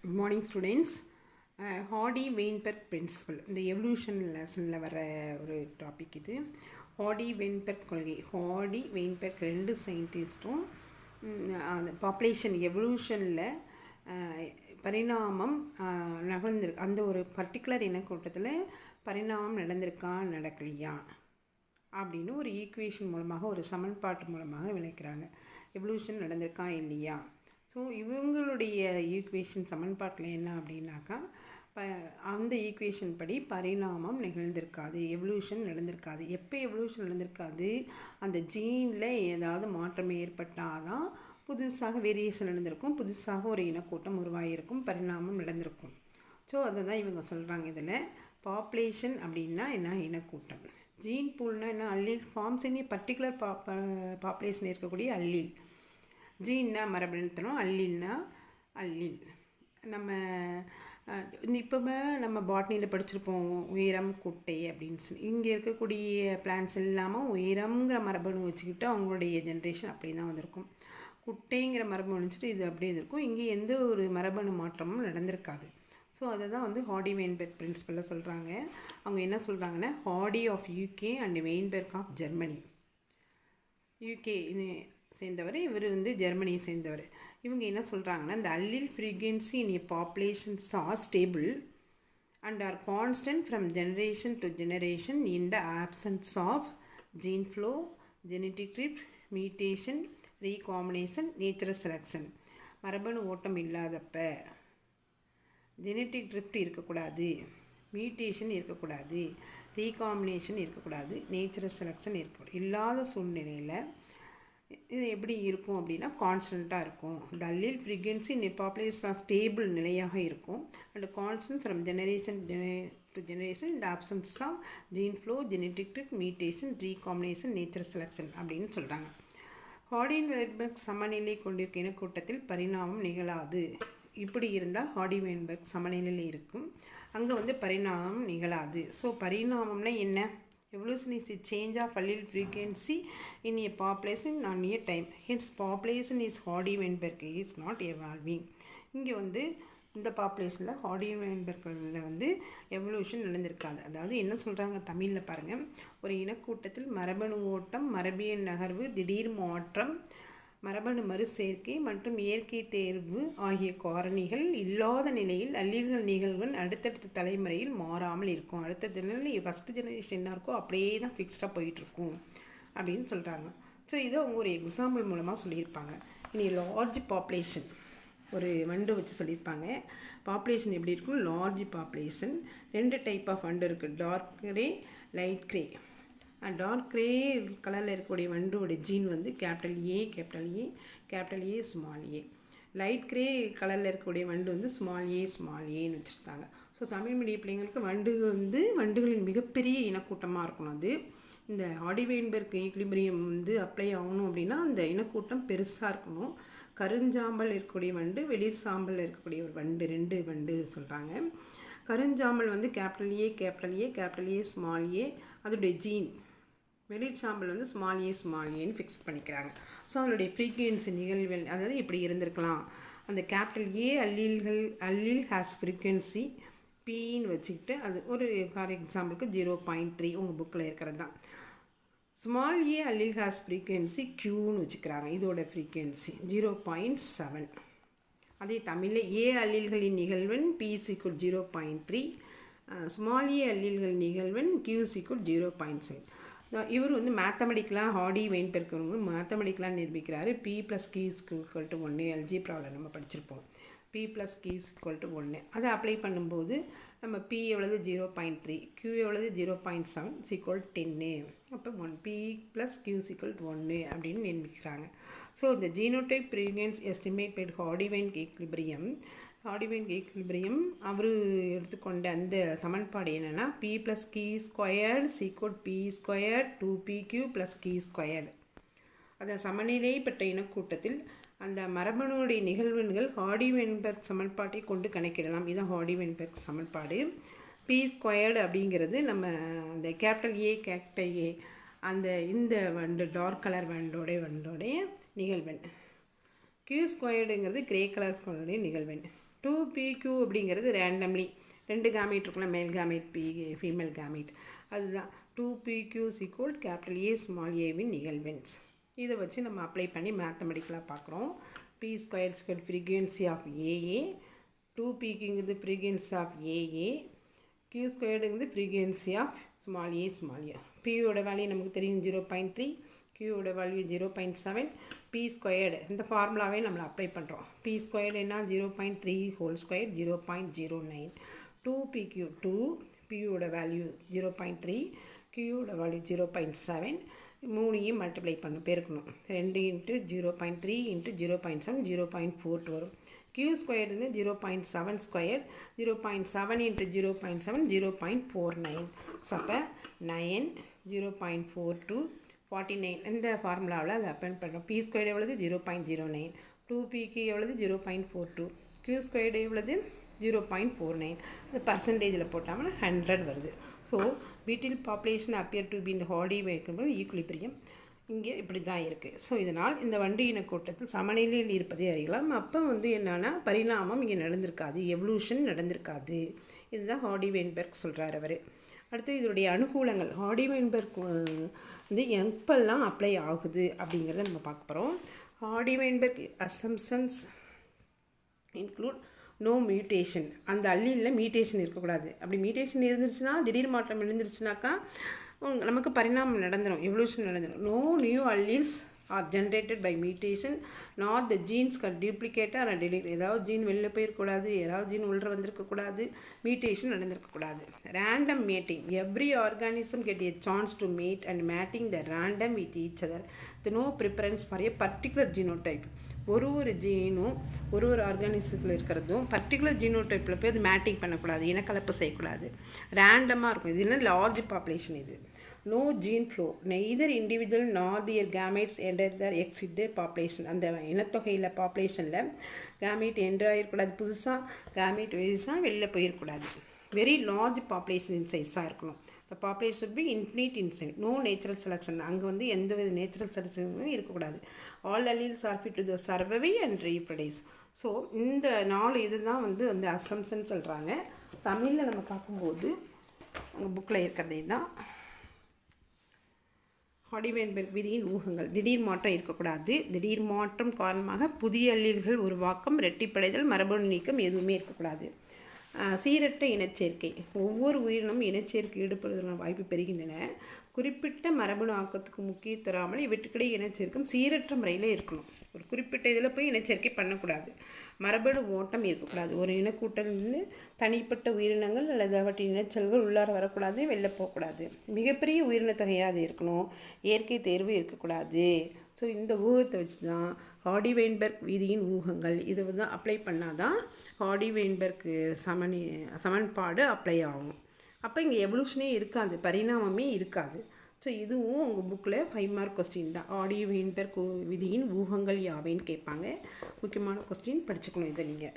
Good morning students. Hardy Weinberg principle இந்த evolution லெசனில் வர ஒரு டாபிக் இது. ஹாடி-வெயின்பெர்க் கொள்கை. ஹாடி-வெயின்பெர்க் ரெண்டு சயின்டிஸ்ட்டும் அந்த பாப்புலேஷன் எவல்யூஷனில் பரிணாமம் நகர்ந்திருக்கு, அந்த ஒரு பர்டிகுலர் இனக்கூட்டத்தில் பரிணாமம் நடக்கலையா அப்படின்னு ஒரு ஈக்குவேஷன் மூலமாக, ஒரு சமன்பாட்டு மூலமாக விளக்கிறாங்க. எவல்யூஷன் நடந்திருக்கா இல்லையா. ஸோ இவங்களுடைய ஈக்குவேஷன் சமன்பாட்டில் என்ன அப்படின்னாக்கா, அந்த ஈக்குவேஷன் படி பரிணாமம் நிகழ்ந்திருக்காது, எவல்யூஷன் நடந்திருக்காது. எப்போ எவல்யூஷன் நடந்திருக்காது, அந்த ஜீனில் ஏதாவது மாற்றம் ஏற்பட்டால் தான் புதுசாக வேரியேஷன் நடந்திருக்கும், புதுசாக ஒரு இனக்கூட்டம் உருவாகியிருக்கும், பரிணாமம் நடந்திருக்கும். ஸோ அதை தான் இவங்க சொல்கிறாங்க. இதில் பாப்புலேஷன் அப்படின்னா என்ன, இனக்கூட்டம். ஜீன் பூல்னால் என்ன, allele forms in particular population இருக்கக்கூடிய அல்லீல். ஜீன்னா மரபணுத்தனம், அல்லீல்னா அல்லீல். நம்ம இப்போவே நம்ம பாட்னியில் படிச்சிருப்போம் உயரம் குட்டை அப்படின்னு சொல்லி. இங்கே இருக்கக்கூடிய பிளான்ட்ஸ் இல்லாமல் உயரம்ங்கிற மரபணு வச்சுக்கிட்டு அவங்களுடைய ஜென்ரேஷன் அப்படி தான் வந்திருக்கும். குட்டைங்கிற மரபணு வச்சுட்டு இது அப்படியே இருக்கும். இங்கே எந்த ஒரு மரபணு மாற்றமும் நடந்திருக்காது. ஸோ அதை தான் ஹாடி-வெயின்பெர்க் பிரின்சிபலில் சொல்கிறாங்க. அவங்க என்ன சொல்கிறாங்கன்னா, Hardy of UK and Weinberg of Germany. UK சேர்ந்தவர், இவர் ஜெர்மனியை சேர்ந்தவர். இவங்க என்ன சொல்கிறாங்கன்னா, இந்த allele frequency in populations are stable and are constant from generation to generation in the absence of gene flow, genetic drift, mutation, recombination, natural selection. மரபணு ஓட்டம் இல்லாதப்ப ஜெனட்டிக் ட்ரிப்ட் இருக்கக்கூடாது, மியூட்டேஷன் இருக்கக்கூடாது, ரீகாம்பினேஷன் இருக்கக்கூடாது, நேச்சுரல் செலெக்ஷன் இருக்கக்கூடாது. இல்லாத சூழ்நிலையில் இது எப்படி இருக்கும் அப்படின்னா, கான்ஸ்டண்ட்டாக இருக்கும். இந்த allele frequency in population stable நிலையாக இருக்கும். And constant from generation to generation இந்த absence of gene flow, genetic drift, mutation, recombination, natural selection அப்படின்னு சொல்கிறாங்க. ஹாடி-வெயின்பெர்க் சமநிலை கொண்டிருக்க இனக்கூட்டத்தில் பரிணாமம் நிகழாது. இப்படி இருந்தால் ஹாடி-வெயின்பெர்க் சமநிலையில் இருக்கும், அங்கே பரிணாமம் நிகழாது. ஸோ பரிணாமம்னா என்ன? Evolution is a change of allele frequency in a population on a time. Hence population is Hardy-Weinberg is not evolving. இங்கே இந்த பாப்புலேஷனில் ஹாடி-வெயின்பெர்க்கில் எவல்யூஷன் நடந்திருக்காது. அதாவது என்ன சொல்கிறாங்க தமிழில் பாருங்கள், ஒரு இனக்கூட்டத்தில் மரபணு ஓட்டம், மரபியல் நகர்வு, திடீர் மாற்றம், மரபணு மறுசேர்க்கை மற்றும் இயற்கை தேர்வு ஆகிய காரணிகள் இல்லாத நிலையில் அல்லீல்கள் நிகழ்வுகள் அடுத்தடுத்த தலைமுறையில் மாறாமல் இருக்கும். அடுத்த நிலையில் ஃபஸ்ட்டு ஜெனரேஷன் என்ன இருக்கோ அப்படியே தான் ஃபிக்ஸ்டாக போயிட்டுருக்கும் அப்படின்னு சொல்கிறாங்க. ஸோ இதை அவங்க ஒரு எக்ஸாம்பிள் மூலமாக சொல்லியிருப்பாங்க. இனி லார்ஜ் பாப்புலேஷன் ஒரு வண்டு வச்சு சொல்லியிருப்பாங்க. பாப்புலேஷன் எப்படி இருக்கும், லார்ஜ் பாப்புலேஷன். ரெண்டு டைப் ஆஃப் வண்டு இருக்குது, dark grey, light grey. Dark grey கலரில் இருக்கக்கூடிய வண்டோடைய gene capital A, capital A, small A. Light grey கலரில் இருக்கக்கூடிய வண்டு ஸ்மால் ஏன்னு வச்சுருக்காங்க. ஸோ தமிழ் மீடியம் பிள்ளைங்களுக்கு வண்டுகளின் மிகப்பெரிய இனக்கூட்டமாக இருக்கணும். அது இந்த ஹாடி-வெயின்பெர்க் ஈக்லிபிரியம் அப்ளை ஆகணும் அப்படின்னா அந்த இனக்கூட்டம் பெருசாக இருக்கணும். கருஞ்சாம்பல் இருக்கக்கூடிய வண்டு, வெளிர் சாம்பல் இருக்கக்கூடிய ஒரு வண்டு, ரெண்டு வண்டு சொல்கிறாங்க. கருஞ்சாம்பல் capital A, capital A, small A அதோடைய ஜீன். வெளிர் சாம்பல் ஸ்மால் ஏன்னு ஃபிக்ஸ் பண்ணிக்கிறாங்க. ஸோ அதனுடைய ஃப்ரீக்வன்சி நிகழ்வுகள் அதாவது இப்படி இருந்திருக்கலாம். அந்த capital A allele has frequency பின்னு வச்சுக்கிட்டு அது ஒரு ஃபார் எக்ஸாம்பிளுக்கு 0.3 உங்கள் புக்கில் இருக்கிறது தான். Small A allele has frequency க்யூன்னு வச்சுக்கிறாங்க, இதோட ஃப்ரீக்வன்சி 0.7. அதே தமிழில் ஏ அல்லீல்களின் நிகழ்வன் P= 0.3, ஸ்மால் ஏ அல்லீல்கள் நிகழ்வன் Q= 0.7. இவர் மேத்தமெட்டிக்கலாக ஹாடி-வெயின்பெர்க் மேத்தமெட்டிக்கலாக நிரூபிக்கிறாரு. P+Q=1 அல்ஜீப்ராவில் நம்ம படிச்சிருப்போம். P+Q=1 அதை அப்ளை பண்ணும்போது நம்ம P எவ்வளவு 0.3, Q எவ்வளவு 0.7 10. அப்போ 1 P+Q=1 அப்படின்னு நிரூபிக்கிறாங்க. ஸோ இந்த ஜீனோடைப் ப்ரீகன்ஸ் எஸ்டிமேட்டட் ஹாடி-வெயின்பெர்க் ஈக்லிபிரியம் அவர் எடுத்துக்கொண்ட அந்த சமன்பாடு என்னென்னா, P+Q² P² 2PQ + Q². அந்த சமநிலைப்பட்ட இனக்கூட்டத்தில் அந்த மரபணுடைய நிகழ்வுகள் ஹாடி-வெயின்பெர்க் சமன்பாட்டை கொண்டு கணக்கிடலாம். இதுதான் ஹாடி-வெயின்பெர்க் சமன்பாடு. P² அப்படிங்கிறது நம்ம அந்த கேபிட்டல் ஏ அந்த இந்த வண்டு டார்க் கலர் வண்டோடைய நிகழ்வெண். Q² கிரே கலர் ஸ்கொயருடைய நிகழ்வெண். 2pq அப்படிங்கிறது ரேண்டம்லி 2 கேமேட் இருக்குல்ல, மேல் கேமேட் ஃபீமேல் கேமேட், அதுதான் 2pq = கேபிட்டல் A ஸ்மால் ஏவின் நிகழ்வெண்ஸ். இதை வச்சு நம்ம அப்ளை பண்ணி மேத்தமெட்டிக்கலாக பார்க்குறோம். p² ஃப்ரீக்வன்சி ஆஃப் AA, 2pqங்கிறது frequency of AA, q² frequency of small a. pயோட வேல்யூ நமக்கு தெரியும் 0.3, qயோட வேல்யூ 0.7, p² இந்த ஃபார்முலாவே நம்மளை அப்ளை பண்ணுறோம். p² என்ன 0.3 ஹோல் ஸ்கொயர் 0.09, 2pq 2, pயோட வேல்யூ 0.3, qயோட வேல்யூ 0.7, மூணையும் மல்டிப்ளை பெருக்கணும். 2 × 0.3 × 0.7 0.42 வரும். q² 0.7 ஸ்கொயர் 0.7 × 0.7 0.49, அப்போ 9 0.42 49 இந்த ஃபார்முலாவில் அதை அப்ளை பண்ணுறோம். p² எவ்வளவு 0.09, 2pq எவ்வளவு 0.42, q² எவ்வளவு 0.49, அது பர்சன்டேஜில் போட்டாமல் 100 வருது. ஸோ வீட்டில் பாப்புலேஷன் அப்பியர் டு பி இந்த ஹாடி வைக்கும்போது ஈக்குலிபிரியம் இங்கே இப்படி தான் இருக்குது. ஸோ இதனால் இந்த வண்டு இன கூட்டத்தில் சமநிலையில் இருப்பதை அறியலாம். அப்போ என்னென்னா பரிணாமம் இங்கே நடந்திருக்காது, எவல்யூஷன் நடந்திருக்காது. இதுதான் ஹாடி வெயின்பெர்க் சொல்கிறார் அவர். அடுத்து இதனுடைய அனுகூலங்கள் ஹாடி வெயின்பெர்க் எப்பெல்லாம் அப்ளை ஆகுது அப்படிங்கிறத நம்ம பார்க்க போகிறோம். Hardy Weinberg assumptions include no mutation. அந்த அல்லீலில் மியூட்டேஷன் இருக்கக்கூடாது. அப்படி மியூட்டேஷன் இருந்துச்சுன்னா, திடீர் மாற்றம் இருந்துருச்சுனாக்கா நமக்கு பரிணாமம் நடந்துடும், எவல்யூஷன் நடந்துடும். No new alleles are generated by mutation not the genes can duplicate or delete. ஏதாவது ஜீன் வெளில போயிருக்கக்கூடாது, ஏதாவது ஜீன் உள்ள வந்திருக்கக்கூடாது, மியூட்டேஷன் நடந்திருக்கக்கூடாது. Random mating every organism get a chance to mate and mating the random with each other the no preference for a particular genotype. ஒரு ஜீனும் ஒரு ஆர்கானிசத்தில் இருக்கிறதும் பர்டிகுலர் ஜீனோடைப்பில் போய் அது மேட்டிங் பண்ணக்கூடாது, இனக்கலப்பு செய்யக்கூடாது, ரேண்டமாக இருக்கும். இது என்ன லார்ஜ் பாப்புலேஷன். இது no gene flow neither individual nor their gametes enter their exit their population. அந்த இனத்தொகையில் பாப்புலேஷனில் கேமேட் என்டர் ஆகிருக்கூடாது, புதுசாக கேமேட் வெளியில் போயிடக்கூடாது. வெரி லார்ஜ் பாப்புலேஷன் இன் சைஸாக இருக்கணும். the population should be infinite in size. No natural selection. அங்கே எந்த வித நேச்சுரல் செலெக்ஷனும் இருக்கக்கூடாது. All alleles are fit to the survey and reproduce. So இந்த 4 இதுதான் அந்த அசம்ப்ஷன் சொல்கிறாங்க. தமிழில் நம்ம பார்க்கும்போது உங்கள் புக்கில் இருக்கிறதே தான். ஹாடி வெயின்பெர்க் விதியின் ஊகங்கள். திடீர் மாற்றம் இருக்கக்கூடாது. திடீர் மாற்றம் காரணமாக புதிய அல்லீல்கள் உருவாக்கம், இரட்டிப்படைதல், மரபணு நீக்கம் எதுவுமே இருக்கக்கூடாது. சீரற்ற இனச்சேர்க்கை. ஒவ்வொரு உயிரினும் இனச்சேர்க்கை ஈடுபடுவதற்கான வாய்ப்பு பெறுகின்றன. குறிப்பிட்ட மரபணு ஆக்கத்துக்கு முக்கியம் தராமல் இவற்றுக்கிடையே இனச்சேர்க்கம் சீரற்ற முறையில் இருக்கணும். ஒரு குறிப்பிட்ட இதில் போய் இனச்சேர்க்கை பண்ணக்கூடாது. மரபணு ஓட்டம் இருக்கக்கூடாது. ஒரு இனக்கூட்டலிருந்து தனிப்பட்ட உயிரினங்கள் அல்லது அவற்றின் இனச்சல்கள் உள்ளார வரக்கூடாது, வெளில போகக்கூடாது. மிகப்பெரிய உயிரின தொகையாக இருக்கணும். இயற்கை தேர்வு இருக்கக்கூடாது. ஸோ இந்த ஊகத்தை வச்சு தான் ஹாடி வெயின்பெர்க் விதியின் ஊகங்கள் இது தான் அப்ளை பண்ணால் தான் ஹாடி வெயின்பெர்க் சமன்பாடு அப்ளை ஆகும். அப்போ இங்கே எவல்யூஷனே இருக்காது, பரிணாமமே இருக்காது. ஸோ இதுவும் உங்கள் புக்கில் 5 மார்க் கொஸ்டின் தான். ஹாடி வெயின்பெர்க் விதியின் ஊகங்கள் யாவைன்னு கேட்பாங்க. முக்கியமான கொஸ்டின் படிச்சுக்கணும் இதை நீங்கள்.